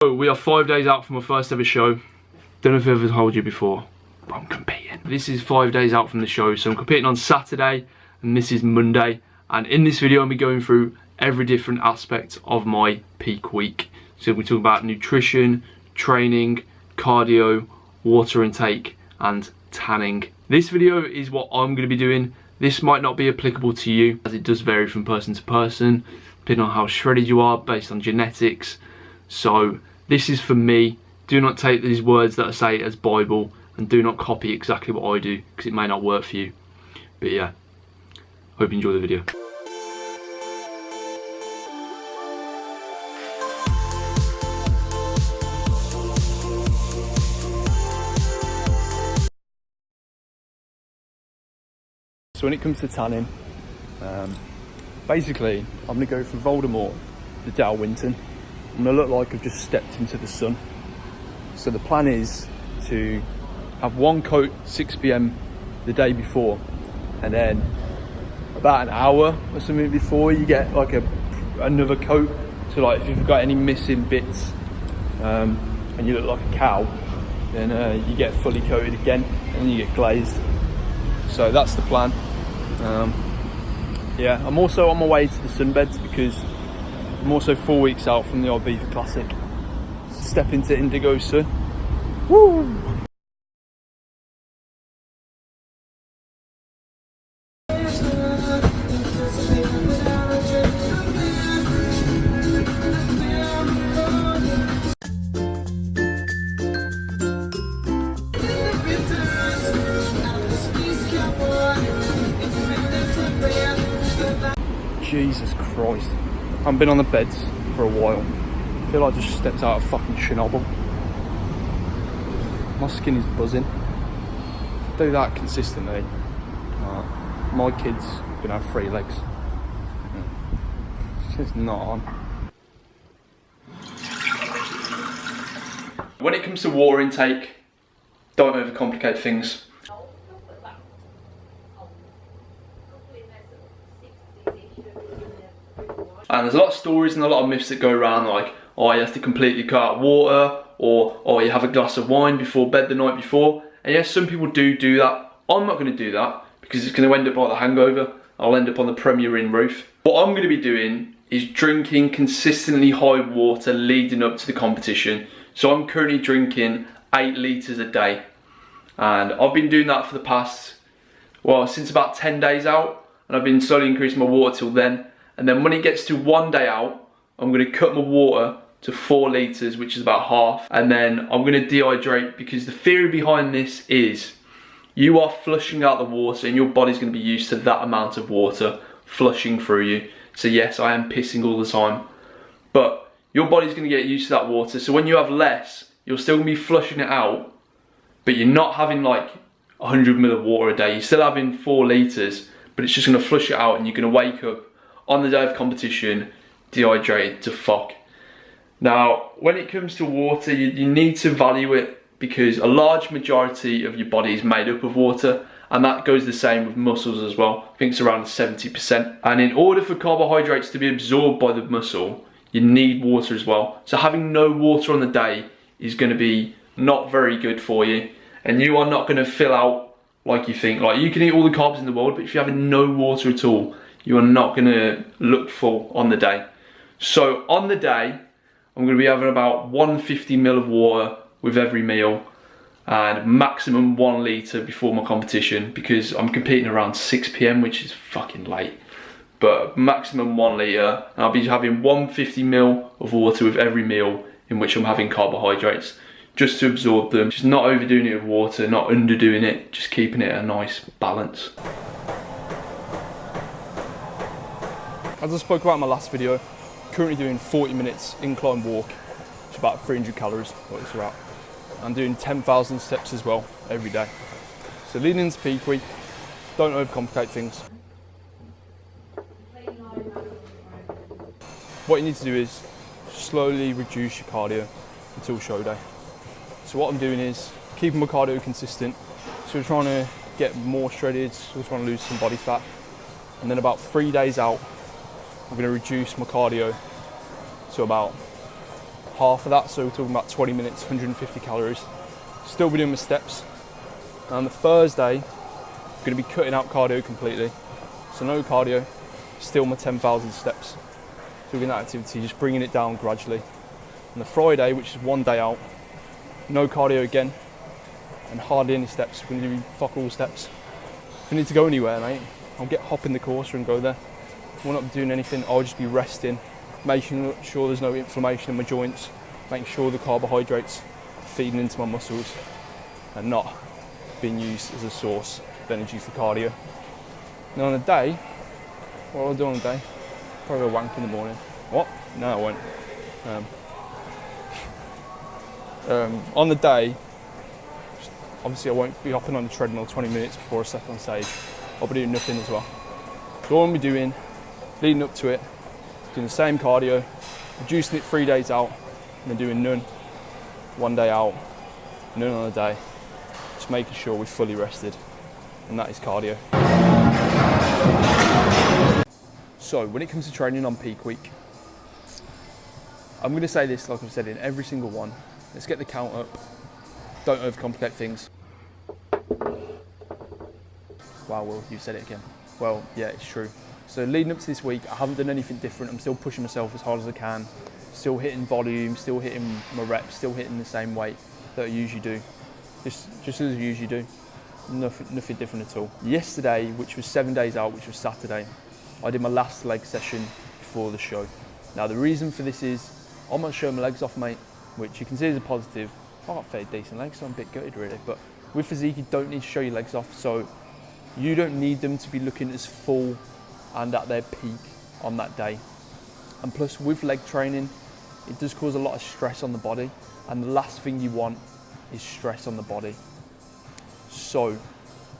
So we are 5 days out from my first ever show. Don't know if I've ever told you before, but I'm competing. This is 5 days out from the show, so I'm competing on Saturday and this is Monday. And in this video, I'll be going through every different aspect of my peak week. So we talk about nutrition, training, cardio, water intake, and tanning. This video is what I'm going to be doing. This might not be applicable to you, as it does vary from person to person, depending on how shredded you are based on genetics. So this is for me. Do not take these words that I say as Bible, and do not copy exactly what I do, because it may not work for you. But yeah, hope you enjoy the video. So when it comes to tanning, basically I'm going to go from Voldemort to Dale Winton. I'm going to look like I've just stepped into the sun. So the plan is to have one coat 6 PM the day before, and then about an hour or something before you get like another coat. So like if you've got any missing bits and you look like a cow, then you get fully coated again and then you get glazed. So that's the plan. Yeah, I'm also on my way to the sunbeds because I'm also 4 weeks out from the Ibiza Classic. Step into Indigo Sun. Woo! Jesus Christ. I haven't been on the beds for a while. I feel like I just stepped out of fucking Chernobyl. My skin is buzzing. If I do that consistently, my kids are gonna have 3 legs. It's just not on. When it comes to water intake, don't overcomplicate things. And there's a lot of stories and a lot of myths that go around, like, oh, you have to completely cut out water, or oh, you have a glass of wine before bed the night before. And yes, some people do that. I'm not going to do that because it's going to end up like the hangover. I'll end up on the Premier Inn roof. What I'm going to be doing is drinking consistently high water leading up to the competition. So I'm currently drinking 8 litres a day. And I've been doing that for the past, well, since about 10 days out. And I've been slowly increasing my water till then. And then when it gets to 1 day out, I'm going to cut my water to 4 litres, which is about half. And then I'm going to dehydrate, because the theory behind this is you are flushing out the water and your body's going to be used to that amount of water flushing through you. So yes, I am pissing all the time, but your body's going to get used to that water. So when you have less, you're still going to be flushing it out, but you're not having like 100 ml of water a day. You're still having 4 litres, but it's just going to flush it out, and you're going to wake up on the day of competition dehydrated to fuck. Now, when it comes to water, you need to value it, because a large majority of your body is made up of water, and that goes the same with muscles as well. I think it's around 70%. And in order for carbohydrates to be absorbed by the muscle, you need water as well. So having no water on the day is going to be not very good for you, and you are not going to fill out like you think. Like, you can eat all the carbs in the world, but if you're having no water at all, you are not going to look full on the day. So on the day, I'm going to be having about 150 ml of water with every meal, and maximum 1 litre before my competition, because I'm competing around 6 PM, which is fucking late. But maximum 1 litre, and I'll be having 150 ml of water with every meal in which I'm having carbohydrates, just to absorb them. Just not overdoing it with water, not underdoing it, just keeping it a nice balance. As I spoke about in my last video, currently doing 40 minutes incline walk. It's about 300 calories, what it's about. I'm doing 10,000 steps as well every day. So leading into peak week, don't overcomplicate things. What you need to do is slowly reduce your cardio until show day. So what I'm doing is keeping my cardio consistent. So we're trying to get more shredded, so we're trying to lose some body fat. And then about 3 days out, I'm going to reduce my cardio to about half of that, so we're talking about 20 minutes, 150 calories. Still be doing my steps. And on the Thursday, I'm going to be cutting out cardio completely. So no cardio, still my 10,000 steps. Doing that activity, just bringing it down gradually. On the Friday, which is 1 day out, no cardio again, and hardly any steps. We're going to do fuck all steps. If I need to go anywhere, mate, I'll hop in the course and go there. We're not doing anything, I'll just be resting, making sure there's no inflammation in my joints, making sure the carbohydrates are feeding into my muscles and not being used as a source of energy for cardio. Now on a day, what will I do on a day? Probably a wank in the morning. What? No, I won't. On the day, obviously I won't be hopping on the treadmill 20 minutes before I step on stage. I'll be doing nothing as well. So all I'll be doing, leading up to it, doing the same cardio, reducing it 3 days out, and then doing none 1 day out, none on a day. Just making sure we're fully rested, and that is cardio. So when it comes to training on peak week, I'm going to say this like I've said in every single one. Let's get the count up. Don't overcomplicate things. Wow, Will, you said it again. Well, yeah, it's true. So leading up to this week, I haven't done anything different. I'm still pushing myself as hard as I can. Still hitting volume, still hitting my reps, still hitting the same weight that I usually do. Just as I usually do. Nothing different at all. Yesterday, which was 7 days out, which was Saturday, I did my last leg session before the show. Now the reason for this is, I'm not showing my legs off, mate, which you can see as a positive. I've got fairly decent legs, so I'm a bit gutted really, but with physique you don't need to show your legs off, so you don't need them to be looking as full and at their peak on that day. And plus with leg training, it does cause a lot of stress on the body, and the last thing you want is stress on the body. So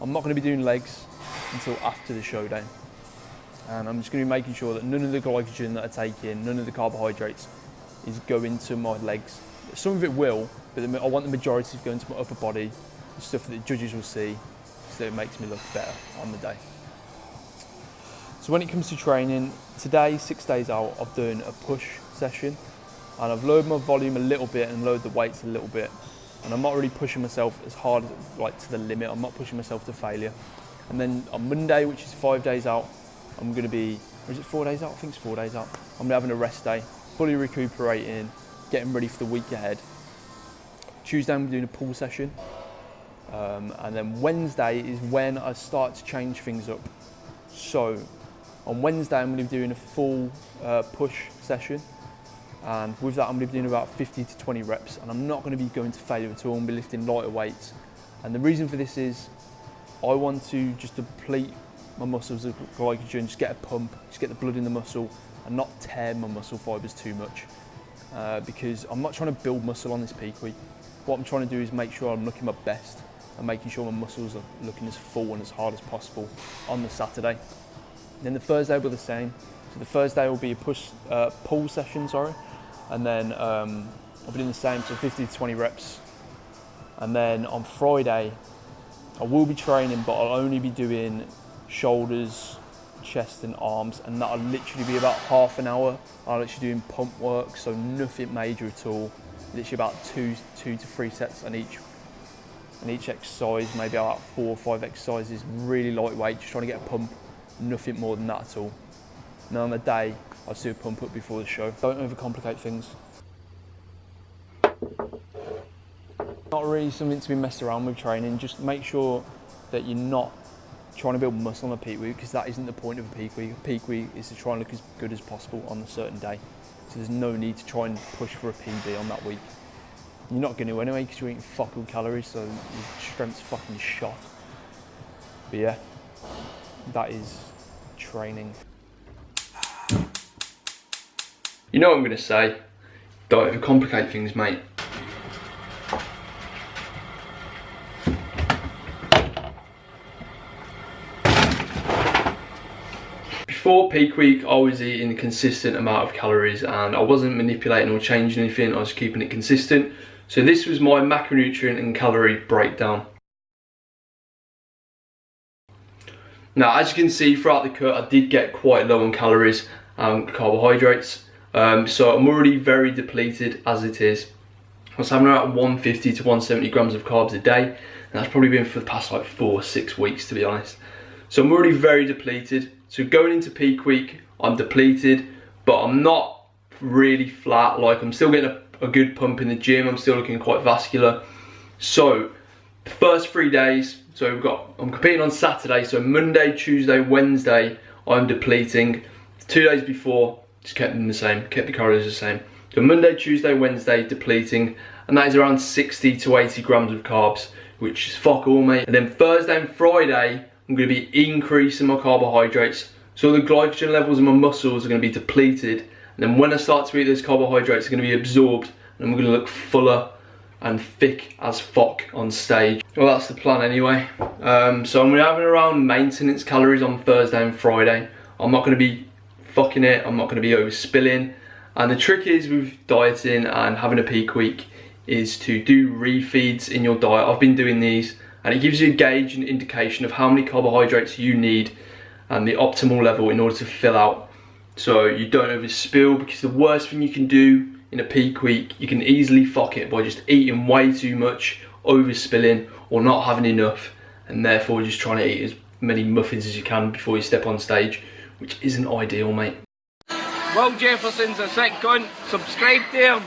I'm not going to be doing legs until after the show day, and I'm just going to be making sure that none of the glycogen that I take in, none of the carbohydrates is going to my legs. Some of it will, but I want the majority to go into my upper body, the stuff that the judges will see, so it makes me look better on the day. So when it comes to training, today, 6 days out, I've done a push session, and I've lowered my volume a little bit and lowered the weights a little bit, and I'm not really pushing myself as hard, like to the limit. I'm not pushing myself to failure. And then on Monday, which is 5 days out, I'm going to be, or is it 4 days out? I think it's 4 days out. I'm going to be having a rest day, fully recuperating, getting ready for the week ahead. Tuesday I'm doing a pull session, and then Wednesday is when I start to change things up. So on Wednesday I'm going to be doing a full push session, and with that I'm going to be doing about 50 to 20 reps, and I'm not going to be going to failure at all. I'm going to be lifting lighter weights, and the reason for this is I want to just deplete my muscles of glycogen, just get a pump, just get the blood in the muscle, and not tear my muscle fibres too much, because I'm not trying to build muscle on this peak week. What I'm trying to do is make sure I'm looking my best and making sure my muscles are looking as full and as hard as possible on the Saturday. Then the Thursday will be the same. So the Thursday will be a pull session, and then I'll be doing the same, so 50 to 20 reps. And then on Friday, I will be training, but I'll only be doing shoulders, chest and arms, and that'll literally be about half an hour. I'm literally doing pump work, so nothing major at all. Literally about two to three sets on each exercise, maybe about 4 or 5 exercises, really lightweight, just trying to get a pump, nothing more than that at all. Now on the day, I'll do a pump up before the show. Don't overcomplicate things. Not really something to be messed around with training, just make sure that you're not trying to build muscle on a peak week, because that isn't the point of a peak week. A peak week is to try and look as good as possible on a certain day. So there's no need to try and push for a PB on that week. You're not going to anyway, because you're eating fuck all calories, so your strength's fucking shot. But yeah, that is training. You know what I'm going to say? Don't overcomplicate things, mate. Before peak week, I was eating a consistent amount of calories, and I wasn't manipulating or changing anything. I was keeping it consistent. So this was my macronutrient and calorie breakdown. Now, as you can see throughout the cut, I did get quite low on calories and carbohydrates, So I'm already very depleted as it is. I was having around 150 to 170 grams of carbs a day, and that's probably been for the past like 4 or 6 weeks, to be honest. So I'm already very depleted. So going into peak week, I'm depleted, but I'm not really flat. Like, I'm still getting a good pump in the gym. I'm still looking quite vascular. So the first 3 days, so I'm competing on Saturday. So Monday, Tuesday, Wednesday, I'm depleting. 2 days before, just kept them the same, kept the calories the same. So Monday, Tuesday, Wednesday, depleting, and that is around 60 to 80 grams of carbs, which is fuck all, mate. And then Thursday and Friday, I'm going to be increasing my carbohydrates. So the glycogen levels in my muscles are going to be depleted. And then when I start to eat those carbohydrates, they're going to be absorbed. And I'm going to look fuller and thick as fuck on stage. Well, that's the plan anyway. So I'm having around maintenance calories on Thursday and Friday. I'm not going to be fucking it. I'm not going to be overspilling. And the trick is with dieting and having a peak week is to do refeeds in your diet. I've been doing these, and it gives you a gauge and indication of how many carbohydrates you need and the optimal level in order to fill out, so you don't overspill. Because the worst thing you can do in a peak week, you can easily fuck it by just eating way too much, overspilling, or not having enough, and therefore just trying to eat as many muffins as you can before you step on stage, which isn't ideal, mate. Will Jefferson's a sick cunt. Subscribe to him.